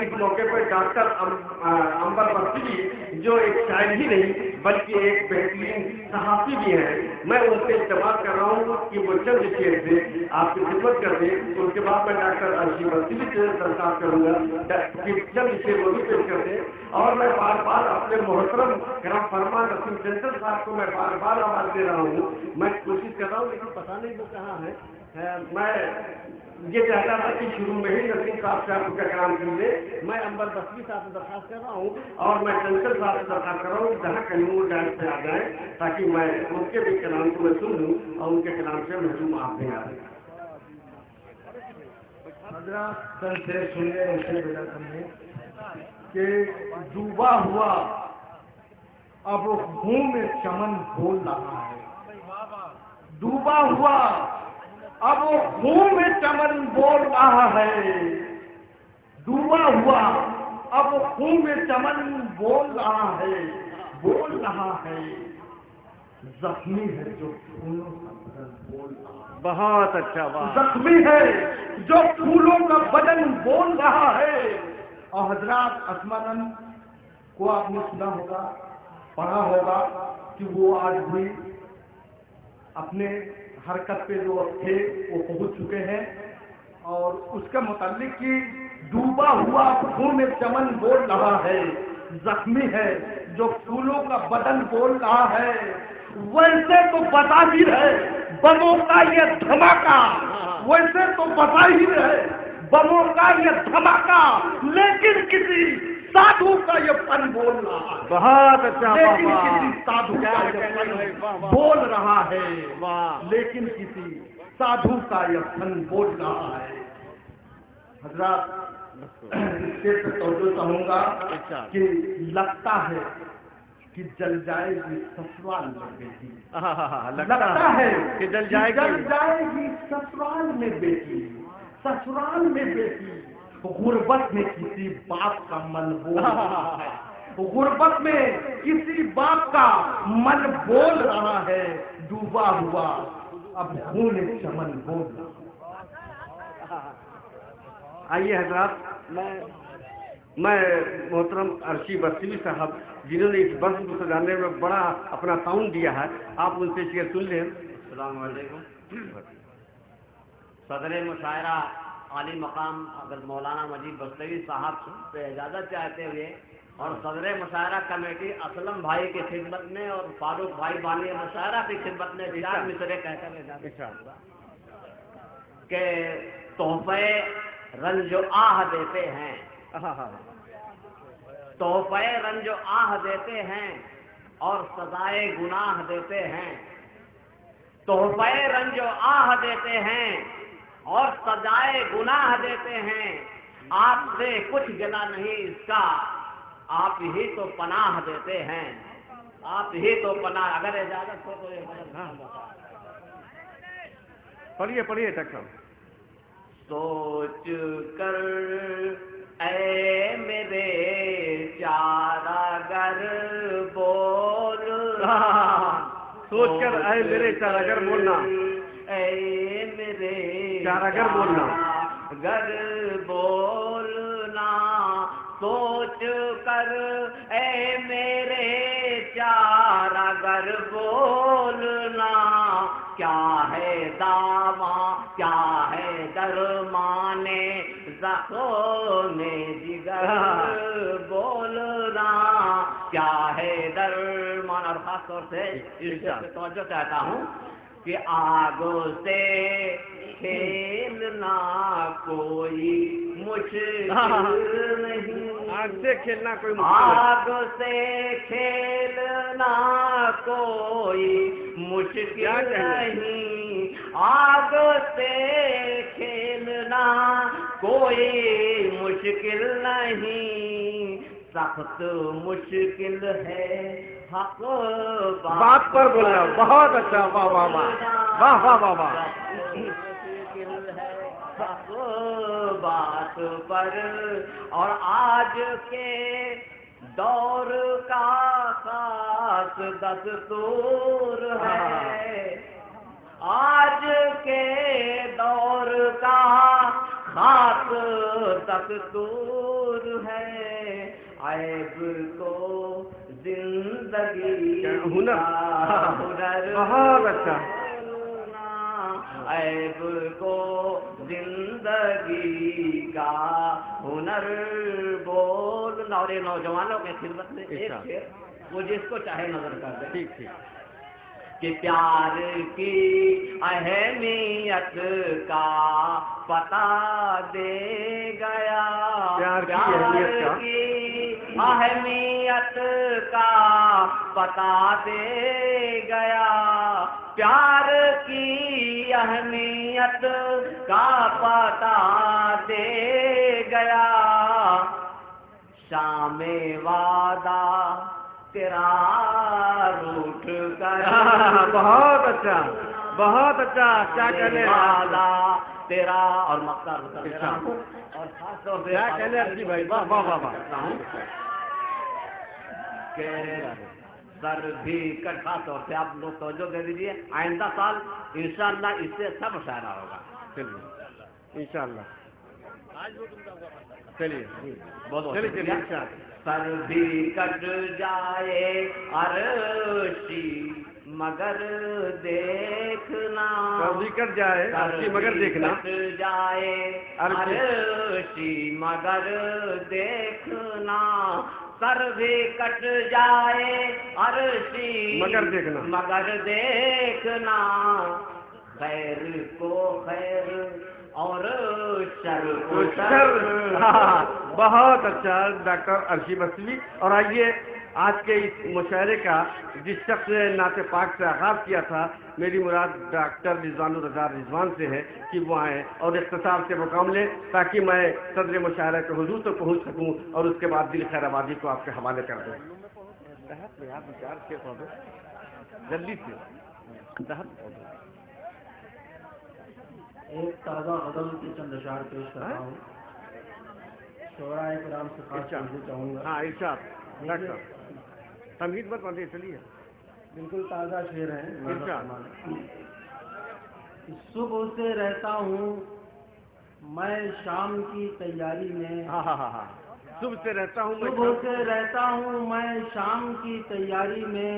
इस मौके पर डॉक्टर अंबर बख्शी जो एक शायर ही नहीं बल्कि एक बेहतरीन सहाफ़ी भी है, मैं उनसे इल्तिमास कर रहा हूँ कि वो चंद शेर से आपकी खिदमत कर दें। उसके बाद मैं डॉक्टर अर्शी बख्शी भी दरख्वास्त करूँगा कि चंद शेर वो भी पेश कर दें। और मैं बार बार अपने मोहतरम करम फरमा नसीम सेंटर साहब को मैं बार बार आवाज़ दे रहा हूँ, मैं कोशिश कर रहा हूँ लेकिन पता नहीं वो कहाँ है। मैं ये चाहता था कि शुरू में ही नसीम साहब से आप उनका कलाम कीजिए। मैं अंबर बख्शी साहब से दरख्वास्त कर रहा हूँ और मैं चंचल साहब से दरख्वास्त कर रहा हूँ जहाँ कहीं वो टाइम से आ जाए ताकि मैं उनके भी कलाम को मैं सुन लूँ और उनके कलाम से महसूम आप नहीं आ रहे। से सुनिए उनसे बेटा समझे कि डूबा हुआ अब मुंह में चमन बोल रहा है, डूबा हुआ अब मुंह में चमन बोल रहा है, डूबा हुआ अब मुंह में चमन बोल रहा है, बोल रहा है, जख्मी है जो फूलों का बदन बोल रहा है। बहुत अच्छा बात। जख्मी है जो फूलों का बदन बोल रहा है। और हजरात असमानंद को आपने सुना होगा, पढ़ा होगा कि वो आज भी अपने हरकत पे जो थे वो पहुंच चुके हैं और उसके मुतालिक कि डूबा हुआ खून में चमन बोल रहा है, जख्मी है जो फूलों का बदन बोल रहा है। वैसे तो बज़ाहिर है बमों का ये धमाका, वैसे तो बज़ाहिर है बमों का ये धमाका, लेकिन किसी साधु का ये फन बोल रहा है। बहुत अच्छा, लेकिन किसी साधु का ये फन बोल रहा है, लेकिन किसी साधु का ये फन बोल रहा है। हजरात इससे तो कहूँगा कि लगता है कि जल जाएगी ससुराल में बेटी, लगता है कि जल जाएगी ससुराल में बेटी, ससुराल में बेटी। गुर्बत में किसी बाप का मन बोल रहा है, गुर्बत में किसी बाप का मन बोल रहा है, डूबा हुआ अब खून चमन बोल रहा है। आइए हजरात, मैं मोहतरम अर्शी बख्शी साहब जिन्होंने इस वर्ष को सजाने में बड़ा अपना ताउन दिया है, आप उनसे शेर सुन लें। अस्सलाम वालेकुम। सदर मुशायरा आली मकाम अगर मौलाना मजीद बस्तवी साहब से इजाज़त चाहते हुए और सदर मुशायरा कमेटी असलम भाई की खिदमत में और फारूक भाई बानी मुशायरा की खिदमत में चार मिसरे कहकर के तोहफे रंजो आह देते हैं, तोहफे रंजो आह देते हैं और सजाए गुनाह देते हैं, तोहफे रंजो आह देते हैं और सजाए गुनाह देते हैं। आपसे कुछ गिला नहीं इसका, आप ही तो पनाह देते हैं, आप ही तो पनाह। अगर इजाजत हो तो ये पढ़िए डॉक्टर। सोच कर ऐ मेरे चारागर बोल, सोच कर ऐ मेरे चारागर बोलना, ऐ मेरे चारागर बोलना, गर बोलना, सोच कर ऐ मेरे चारागर बोलना, क्या है दावा क्या है दरमाने ज़ख्म-ए जिगर बोलना, क्या है दरमान। और खास तौर से इस तवज्जो चाहता हूँ कि आग से खेलना कोई मुश्किल नहीं, आग से खेलना कोई आग से खेलना कोई मुश्किल नहीं, आग से खेलना कोई मुश्किल नहीं, सख्त मुश्किल है हक बात पर बोलना। बहुत अच्छा, वाह वाह वाह वाह वाह वाह। मुश्किल है हक बात पर। और आज के दौर का खास दस्तूर है, आज के दौर का खास दस्तूर ऐब को जिंदगी हुनर, का हुनर बहुत अच्छा। बोलना, ऐब को जिंदगी का हुनर बोलना। और ये नौजवानों के खिदमत में एक शेर, वो जिसको चाहे नजर कर दे। ठीक ठीक। कि प्यार की अहमियत का पता दे गया, प्यार की अहमियत का पता दे गया, प्यार की अहमियत का पता दे गया, शामे वादा तेरा रूठ कर। बहुत अच्छा, बहुत अच्छा। क्या कहने वादा तेरा और मक्का रुका तेरा। और खास तौर से क्या कहने अर्जी भाई, वाह वाह वाह वाह। सर भी कर, खास तौर से आप लोग तवज्जो दे दीजिए, आइंदा साल इंशाअल्लाह इससे अच्छा मुशायरा होगा। चलिए इंशाअल्लाह, चलिए बहुत चलिए शुक्रिया। इंशाअल्लाह। सर भी कट जाए अर्शी मगर देखना, सर भी कट जाए अर्शी मगर देखना, कट जाए अर्शी मगर देखना, सर भी कट जाए अर्शी मगर देखना, मगर देखना, खैर को खैर और शर को शर। हाँ, बहुत अच्छा डॉक्टर अर्शी बस्वी। और आइए आज के इस मुशायरे का जिस शख्स ने नाते पाक से आगाज़ किया था, मेरी मुराद डॉक्टर रिजवानुर रज़ा रिजवान से है कि वो आएँ और इख्तिसार से मुकाम लें ताकि मैं सदर मुशायरे के हुजूर तक पहुँच सकूँ और उसके बाद दिल खैर आबादी को आपके हवाले कर दूँ। जल्दी से एक ताज़ा गज़ल के चंद अशार पेश कर रहा हूँ। शोराए किराम से खास तवज्जो चाहूँगा। हाँ इरशाद डॉक्टर, तमहीद मत बांधिए, चलिए। बिल्कुल ताज़ा शेर है। इरशाद। सुबह से रहता हूँ मैं शाम की तैयारी में, हाँ हाँ हाँ हाँ, सुबह से रहता हूँ मैं, सुबह से रहता हूँ मैं शाम की तैयारी में,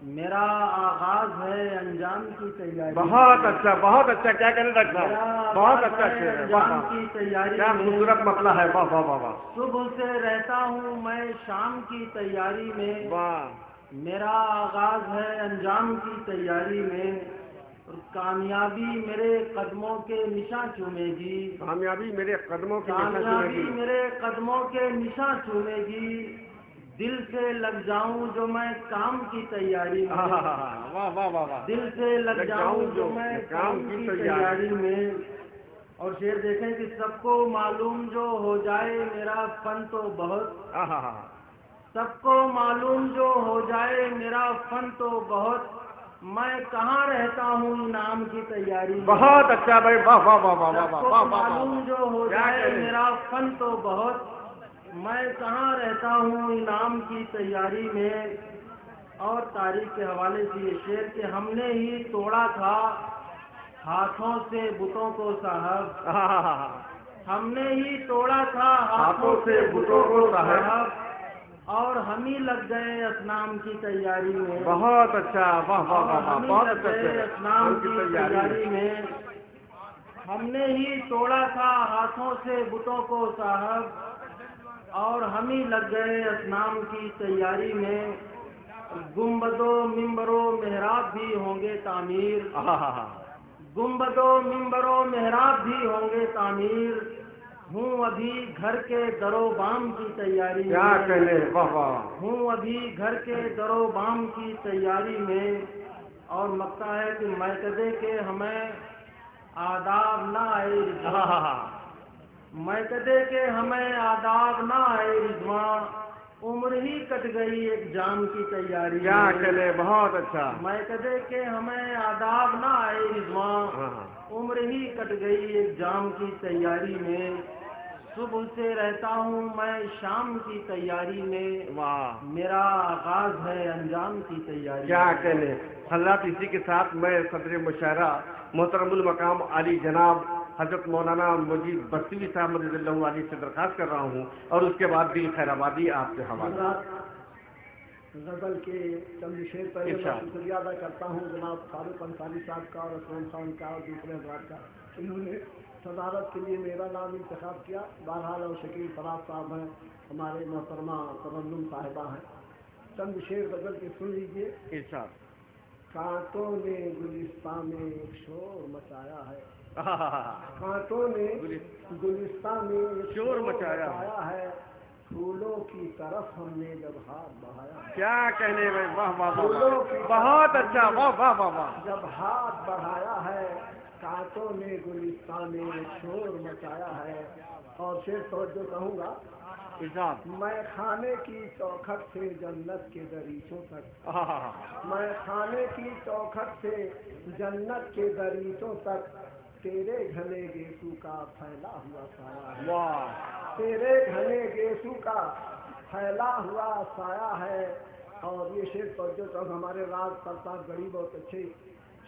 मेरा आगाज है अंजाम की तैयारी। बहुत अच्छा, बहुत अच्छा। क्या कहने डॉक्टर साहब, बहुत अच्छा शेर है, वाह अंजाम वाह, की तैयारी क्या खूबसूरत मसला है, वाह वाह वाह वाह। सुबह से रहता हूँ मैं शाम की तैयारी में, वाह, मेरा आगाज है अंजाम की तैयारी में, और कामयाबी मेरे कदमों के निशान चूमेगी, कामयाबी मेरे कदमों के निशान कामयाबी चूमेगी, मेरे कदमों के निशान चूमेगी, दिल से लग जाऊं जो मैं काम की तैयारी में, हाँ हाँ हाँ, वाह वाह वाह वाह, दिल से लग जाऊं जो मैं काम की तैयारी में। और शेर देखें कि सबको मालूम जो हो जाए मेरा फन तो बहुत, हाँ हाँ हाँ, सबको मालूम जो हो जाए मेरा फन तो बहुत, मैं कहाँ रहता हूँ इनाम की तैयारी में। बहुत अच्छा भाई, वाह वाह वाह वाह वाह वाह सबको वाह वाह। मालूम जो हो जाए मेरा फन तो बहुत, मैं कहाँ रहता हूँ इनाम की तैयारी में। और तारीख के हवाले से ये शेर कि हमने ही तोड़ा था हाथों से बुतों को साहब, हाँ हाँ हाँ, हमने ही तोड़ा था हाथों से बुतों को साहब, और हम ही लग गए असनाम की तैयारी में। बहुत अच्छा, वाह वाह वाह वाह, बहुत अच्छा शेर है। असनाम की तैयारी में हमने ही तोड़ा था हाथों से बुतों को साहब, और हम ही लग गए असनाम की तैयारी में। गुंबदो मिंबरो मेहराब भी होंगे तामीर, हाँ हाँ हाँ, गुंबदो मिंबरो मेहराब भी होंगे तामीर, हूँ अभी घर के दरो बाम की तैयारी में। क्या कहने, वाह वाह, हूँ अभी घर के दरो बाम की तैयारी में। और मक्ता है कि मैकदे के हमें आदाब ना आए, हाँ हाँ हाँ, मैकदे के हमें आदाब ना आए रिजवा, उम्र ही कट गई एक जाम की तैयारी। क्या कहने, बहुत अच्छा। मैकदे के हमें आदाब ना आए रिजवा, हाँ हाँ, उम्र ही कट गई एक जाम की तैयारी में। सुबह से रहता हूँ मैं शाम की तैयारी में, वाह, मेरा आगाज है अंजाम की तैयारी। क्या कहने। हजरात, इसी के साथ मैं सदर मुशायरा मोहतरमुल मकाम अली जनाब حضرت مولانا مجید بستوی صاحب رضی اللہ علیہ سے درخواست کر رہا ہوں اور اس کے بعد دل خیر آبادی آپ کے حوالے. غزل کے چند شعر پہلے میں شکریہ ادا کرتا ہوں جناب فاروق انصاری صاحب کا اور اسلم خان کا اور دوسرے حضرات کا. انہوں نے صدارت کے لیے میرا نام انتخاب کیا. بہرحال اور شکیل فراز صاحب ہیں, ہمارے محترمہ ترنم صاحبہ ہیں. چند شعر غزل کے سن لیجیے. ارشاد. کانٹوں نے گلستان میں ایک شور مچایا ہے, کانٹوں نے گلستان میں ایک شور مچایا ہے, پھولوں کی طرف ہم نے جب ہاتھ بڑھایا ہے. کیا کہنے میں, واہ واہ واہ, بہت اچھا, واہ واہ واہ واہ. جب ہاتھ بڑھایا ہے کانٹوں نے گلستان میں ایک شور مچایا ہے. اور شعر توجہ کہوں گا. میں کھانے کی چوکھٹ سے جنت کے دریچوں تک, میں کھانے کی چوکھٹ سے جنت کے دریچوں تک تیرے گھنے گیسو کا پھیلا ہوا سایہ ہے, تیرے گھنے گیسو کا پھیلا ہوا سایہ ہے. اور یہ شعر توجہ تو ہمارے راز پرتاپ گڑھی بہت اچھے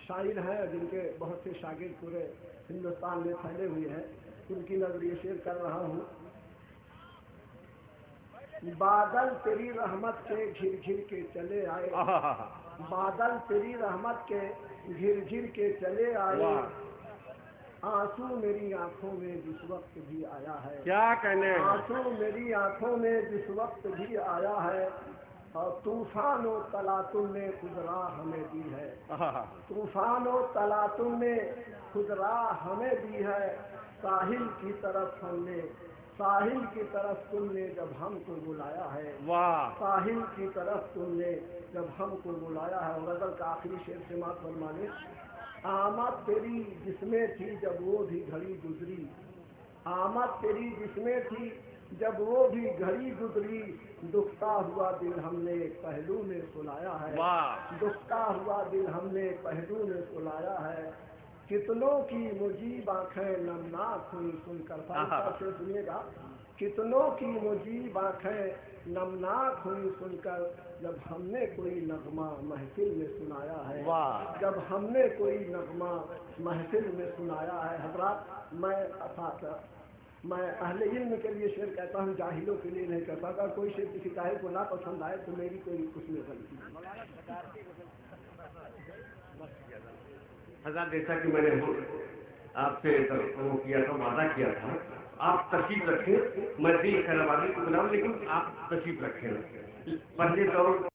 شاعر ہیں جن کے بہت سے شاگرد پورے ہندوستان میں پھیلے ہوئے ہیں. ان کی نظر یہ شعر کر رہا ہوں. بادل تیری رحمت کے گھر گھر کے چلے آئے, بادل تیری رحمت کے گھر گھر کے چلے آئے, آنسو میری آنکھوں میں جس وقت بھی آیا ہے. کیا کہنے, آنسو میری آنکھوں میں جس وقت بھی آیا ہے. اور طوفان و تلاطم نے خود راہ ہمیں دی ہے, طوفان و تلاطم نے خود راہ ہمیں دی ہے. ساحل کی طرف ہم نے, ساحل کی طرف تم نے جب ہم کو بلایا ہے, ساحل کی طرف تم نے جب ہم کو بلایا ہے. اور غزل کا آخری شعر سماعت فرمانے. آمد تیری جس میں تھی جب وہ بھی گھڑی گزری, آمد تیری جس میں تھی جب وہ بھی گھڑی گزری. دکھتا ہوا دل ہم نے پہلو میں سلایا ہے, دکھتا ہوا دل ہم نے پہلو میں سلایا ہے. کتنوں کی مجیب آنکھیں نمناک ہوئی سن کر, سے سنیے گا. کتنوں کی مجیب آنکھیں نمناک ہوئی سن کر جب ہم نے کوئی نغمہ محفل میں سنایا ہے, جب ہم نے کوئی نغمہ محفل میں سنایا ہے. حضرات میں اہل علم کے لیے شعر کہتا ہوں, جاہلوں کے لیے نہیں کہتا. اگر کوئی شعر کسی شاعر کو نہ پسند آئے تو میری کوئی اس میں غلطی نہیں. حضرت جیسا کہ میں نے آپ سے وہ کیا تھا, وعدہ کیا تھا, آپ تشریف رکھیں, میں دل خیر آبادی کو بلاؤں, لیکن آپ تشریف رکھیں. پہلے دور